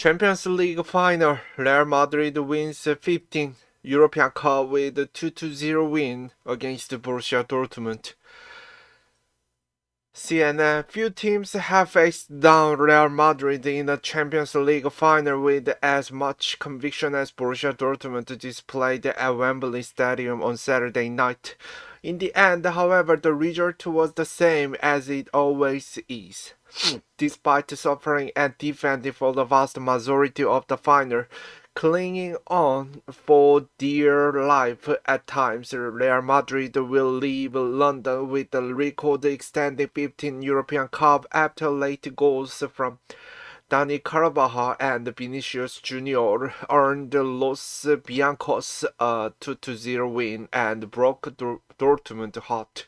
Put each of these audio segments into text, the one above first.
Champions League final, Real Madrid wins 15 European Cup with a 2-0 win against Borussia Dortmund. CNN, few teams have faced down Real Madrid in the Champions League final with as much conviction as Borussia Dortmund displayed at Wembley Stadium on Saturday night. In the end, however, the result was the same as it always is. Despite suffering and defending for the vast majority of the final, clinging on for dear life at times, Real Madrid will leave London with the record extending 15 European Cup after late goals from Dani Carvajal and Vinicius Junior earned Los Blancos a 2-0 win and broke Dortmund hot.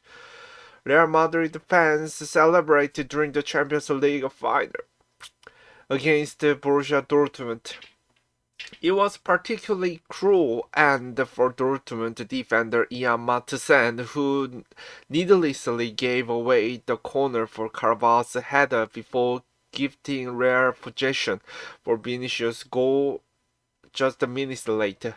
Real Madrid fans celebrated during the Champions League final against Borussia Dortmund. It was particularly cruel and for Dortmund defender Ian Matheson, who needlessly gave away the corner for Carvalho's header before gifting rare possession for Vinicius' goal just minutes later.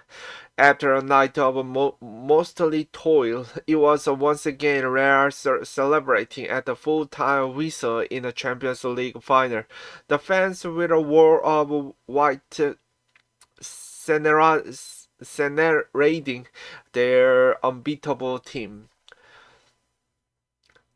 After a night of mostly toil, it was once again Real celebrating at the full-time whistle in the Champions League final. The fans with a wall of white celebrating their unbeatable team.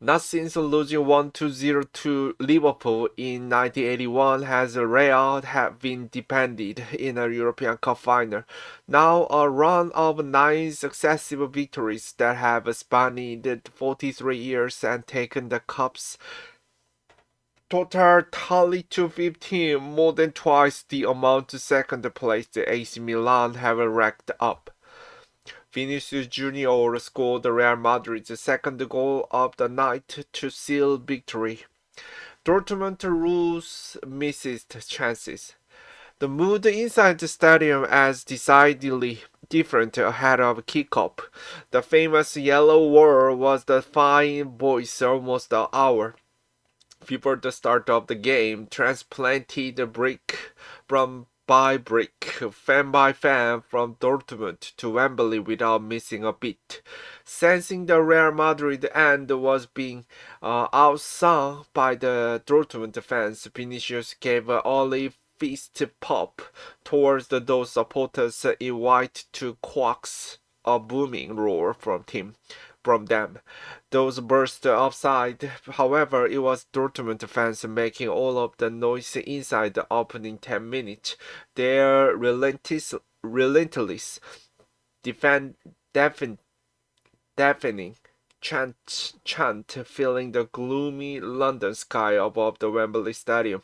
Not since losing 1-0 to Liverpool in 1981 has Real been defended in a European Cup final. Now a run of 9 successive victories that have spanned 43 years and taken the Cup's total tally to 15, more than twice the amount second place the AC Milan have racked up. Vinicius Junior scored Real Madrid's second goal of the night to seal victory. Dortmund misses chances. The mood inside the stadium was decidedly different ahead of kickoff. The famous yellow wall was the fine voice almost an hour before the start of the game, transplanted brick by brick, fan by fan from Dortmund to Wembley without missing a beat. Sensing the Real Madrid end was being outsung by the Dortmund fans, Vinicius gave an olive fist pop towards those supporters in white to quacks a booming roar from them. Those burst offside. However, it was Dortmund fans making all of the noise inside the opening 10 minutes. Their relentless deafening chant filling the gloomy London sky above the Wembley Stadium.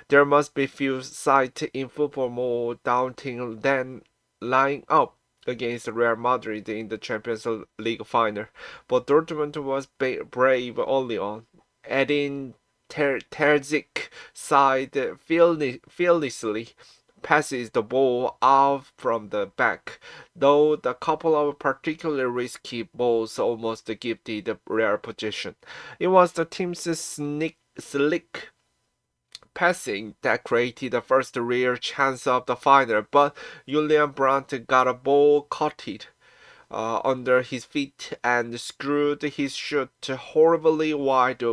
There must be few sights in football more daunting than lying up against Real Madrid in the Champions League final, but Dortmund was brave early on, adding Terzic side fearlessly passes the ball out from the back, though the couple of particularly risky balls almost gifted Real possession. It was the team's slick passing that created the first real chance of the final, but Julian Brandt got a ball caught under his feet and screwed his shot horribly wide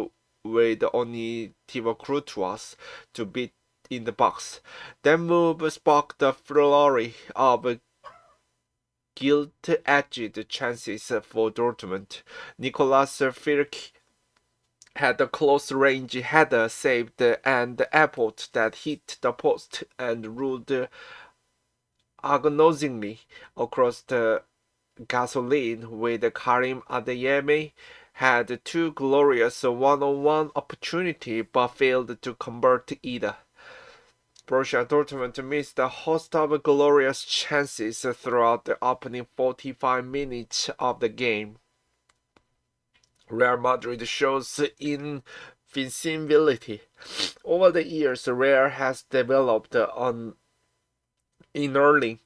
with only Thibaut Courtois to beat in the box. That move sparked the flurry of gilt-edged chances for Dortmund. Nicolas Firk had a close-range header saved and Appelt that hit the post and rolled agonizingly across the gasoline, with Karim Adeyemi had two glorious one-on-one opportunities but failed to convert either. Borussia Dortmund missed a host of glorious chances throughout the opening 45 minutes of the game. Real Madrid shows invincibility. Over the years, Real has developed an innerling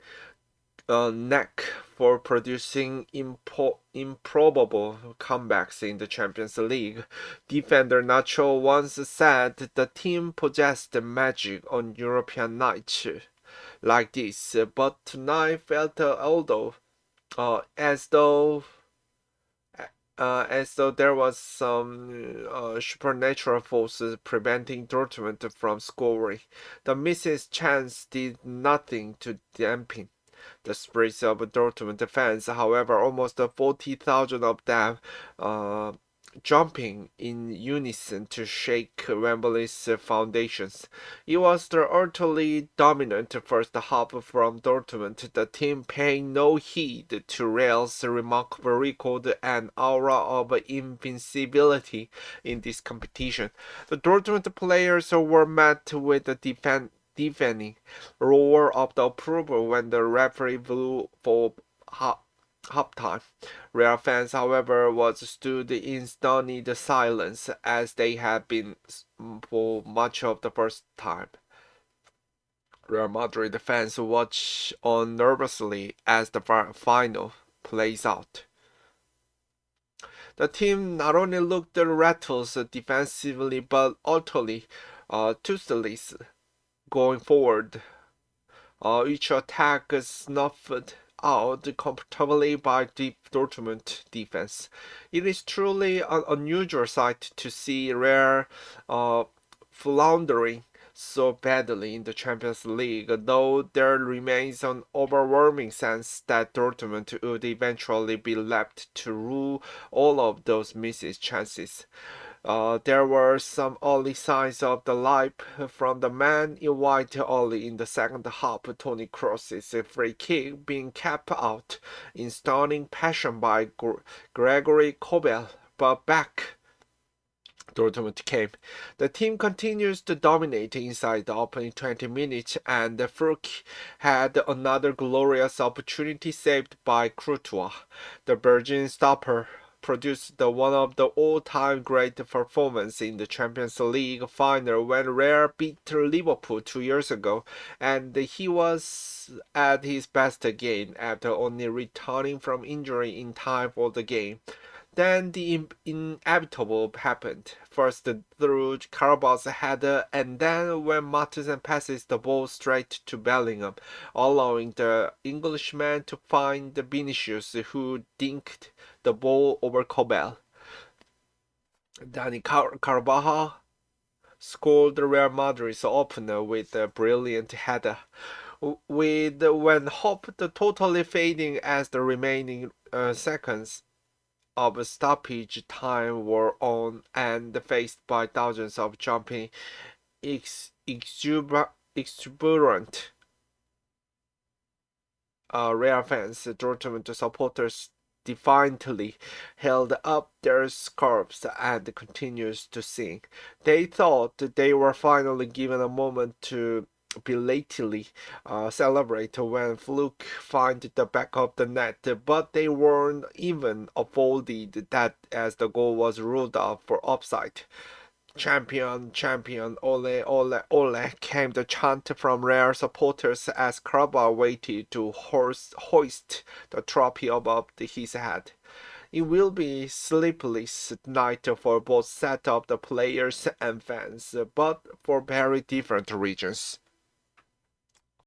knack for producing improbable comebacks in the Champions League. Defender Nacho once said the team possessed magic on European nights like this, but tonight felt as though there was some supernatural forces preventing Dortmund from scoring. The missed chance did nothing to dampen the spirits of Dortmund fans. However, almost 40,000 of them uh, jumping in unison to shake Wembley's foundations. It was the utterly dominant first half from Dortmund, the team paying no heed to Real's remarkable record and aura of invincibility in this competition. The Dortmund players were met with a deafening roar of the approval when the referee blew for halftime. Real fans, however, stood in stunned silence as they had been for much of the first time. Real Madrid fans watch on nervously as the final plays out. The team not only looked rattled defensively but utterly toothless going forward. Each attack snuffed out comfortably by the Dortmund defense. It is truly an unusual sight to see Rare floundering so badly in the Champions League, though there remains an overwhelming sense that Dortmund would eventually be left to rule all of those missed chances. There were some early signs of the life from the man in white early in the second half. Toni Kroos's free kick being kept out in stunning passion by Gregory Kobel, but back Dortmund came. The team continues to dominate inside the opening 20 minutes, and Furk had another glorious opportunity saved by Courtois. The Belgian stopper produced one of the all-time great performances in the Champions League final when Rare beat Liverpool 2 years ago, and he was at his best again after only returning from injury in time for the game. Then the inevitable happened. First through Carabal's header, and then when Martinez passes the ball straight to Bellingham, allowing the Englishman to find Vinicius, who dinked the ball over Kobel. Dani Carvajal scored Real Madrid's opener with a brilliant header, with when hope totally fading as the remaining seconds of stoppage time were on and faced by thousands of jumping exuberant Real fans. Dortmund supporters defiantly held up their scarves and continued to sing. They thought they were finally given a moment to belatedly celebrate when Fluke found the back of the net, but they weren't even afforded that as the goal was ruled out for offside. Champion, champion, ole, ole, ole, came the chant from Real supporters as Carabao waited to hoist the trophy above his head. It will be sleepless night for both set of the players and fans, but for very different reasons.